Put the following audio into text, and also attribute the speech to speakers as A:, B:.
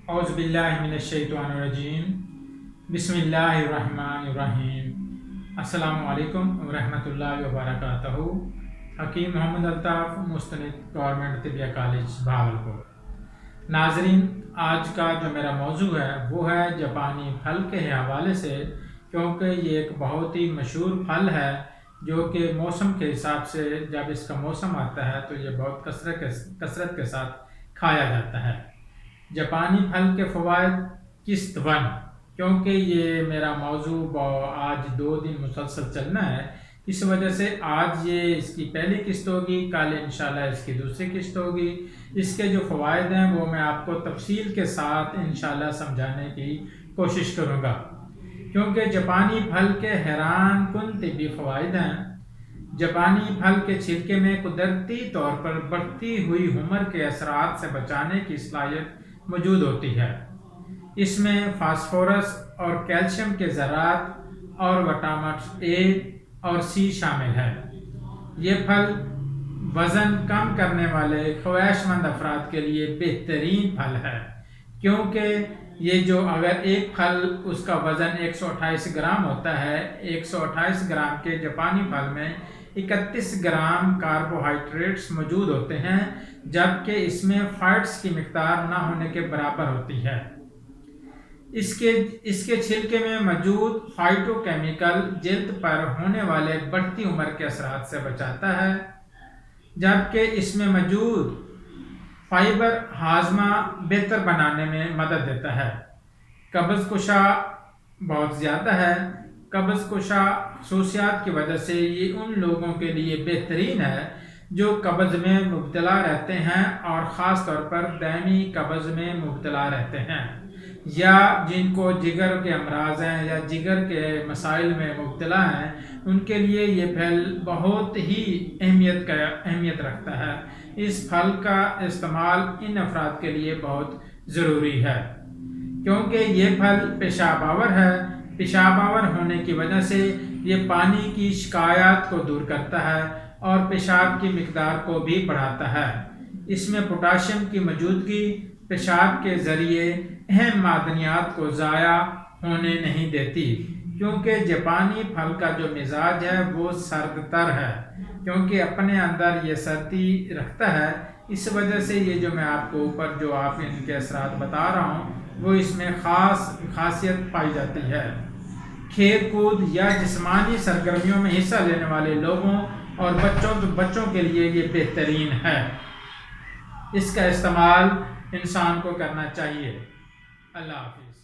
A: اعوذ باللہ من الشیطان الرجیم بسم اللہ الرحمن الرحیم۔ السلام علیکم ورحمۃ اللہ وبرکاتہ۔ حکیم محمد الطاف، مستند گورنمنٹ طبیہ کالج بھاولپور۔ ناظرین، آج کا جو میرا موضوع ہے وہ ہے جاپانی پھل کے حوالے سے، کیونکہ یہ ایک بہت ہی مشہور پھل ہے جو کہ موسم کے حساب سے جب اس کا موسم آتا ہے تو یہ بہت کثرت کے ساتھ کھایا جاتا ہے۔ جاپانی پھل کے فوائد قسط 1، کیونکہ یہ میرا موضوع آج 2 دن مسلسل چلنا ہے، اس وجہ سے آج یہ اس کی پہلی قسط ہوگی، کل انشاءاللہ اس کی دوسری قسط ہوگی۔ اس کے جو فوائد ہیں وہ میں آپ کو تفصیل کے ساتھ انشاءاللہ سمجھانے کی کوشش کروں گا، کیونکہ جاپانی پھل کے حیران کن طبی فوائد ہیں۔ جاپانی پھل کے چھلکے میں قدرتی طور پر بڑھتی ہوئی عمر کے اثرات سے بچانے کی صلاحیت موجود ہوتی ہے۔ اس میں فاسفورس اور کیلشیم کے ذرات اور وٹامن اے اور سی شامل ہے۔ یہ پھل وزن کم کرنے والے خواہش مند افراد کے لیے بہترین پھل ہے، کیونکہ یہ جو اگر ایک پھل اس کا وزن 128 گرام ہوتا ہے، 128 گرام کے جاپانی پھل میں 31 گرام کاربوہائیڈریٹس موجود ہوتے ہیں، جبکہ اس میں فیٹس کی مقدار نہ ہونے کے برابر ہوتی ہے۔ اس کے چھلکے میں موجود فائٹو کیمیکل جلد پر ہونے والے بڑھتی عمر کے اثرات سے بچاتا ہے، جبکہ اس میں موجود فائبر ہاضمہ بہتر بنانے میں مدد دیتا ہے۔ قبض کشا بہت زیادہ ہے۔ قبض کشا خصوصیات کی وجہ سے یہ ان لوگوں کے لیے بہترین ہے جو قبض میں مبتلا رہتے ہیں، اور خاص طور پر دائمی قبض میں مبتلا رہتے ہیں، یا جن کو جگر کے امراض ہیں یا جگر کے مسائل میں مبتلا ہیں، ان کے لیے یہ پھل بہت ہی اہمیت رکھتا ہے۔ اس پھل کا استعمال ان افراد کے لیے بہت ضروری ہے، کیونکہ یہ پھل پیشاب آور ہے۔ پیشاب آور ہونے کی وجہ سے یہ پانی کی شکایات کو دور کرتا ہے اور پیشاب کی مقدار کو بھی بڑھاتا ہے۔ اس میں پوٹاشیم کی موجودگی پیشاب کے ذریعے اہم معدنیات کو ضائع ہونے نہیں دیتی، کیونکہ جاپانی پھل کا جو مزاج ہے وہ سرد تر ہے، کیونکہ اپنے اندر یہ سردی رکھتا ہے۔ اس وجہ سے یہ جو میں آپ کو اوپر جو آپ ان کے اثرات بتا رہا ہوں وہ اس میں خاص خاصیت پائی جاتی ہے۔ کھیل کود یا جسمانی سرگرمیوں میں حصہ لینے والے لوگوں اور بچوں کے لیے یہ بہترین ہے۔ اس کا استعمال انسان کو کرنا چاہیے۔ اللہ حافظ۔